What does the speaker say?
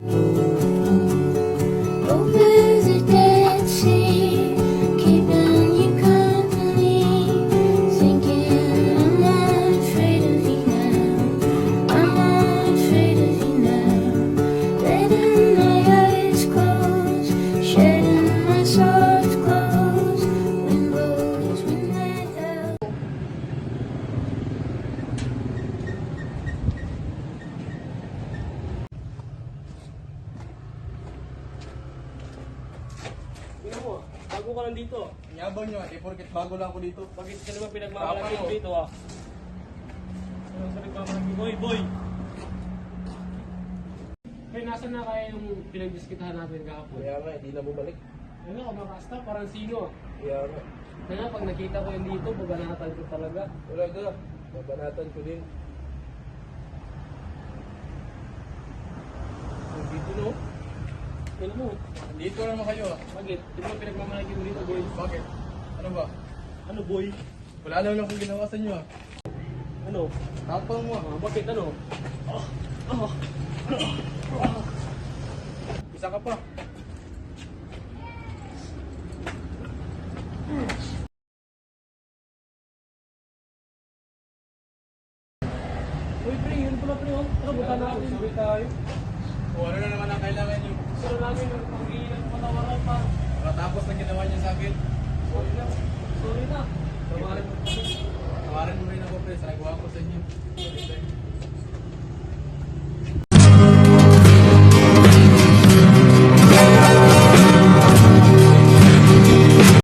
Over the Dead Sea, keeping you company, thinking I'm not afraid of you now. I'm not afraid of you now. Letting my eyes close, shedding my soft clothes. Wind blows midnight out. Tingnan mo, bago ka lang dito. Yabang nyo, porket bago lang ako dito. Bakit ka naman pinagmamalaki Papa mo. dito Ano sa nagmamalaki? Boy, boy! Hey, nasan na kaya yung pinagdiskitahan natin kahapon? Kaya nga, hindi na bumalik. Ano ka, makasta? Parang sino? Kaya nga, Kaya pag nakita ko yun dito, babanatan ko talaga. talaga, babanatan ko din. Dito no? Tingnan mo. Dito naman kayo ah. Bakit? Di ba pinagmamalaki mo dito, boy? Bakit? Ano ba? Ano, boy? Wala naman akong ginawa sa inyo ah. Ano? Tapang mo ah. Bakit ano? Isa ka pa. Uy, pre, yun pala, pre, oh. Tara, buta natin. Sabi tayo. O ano na naman ang kailangan nyo? Pero namin, pag-iilan ng patawaran pa. Matapos na ginawa niyo sa akin, Sorry na. Sorry na. Tawarin mo kami. tawarin mo rin ako pre, sa nagawa ko sa inyo.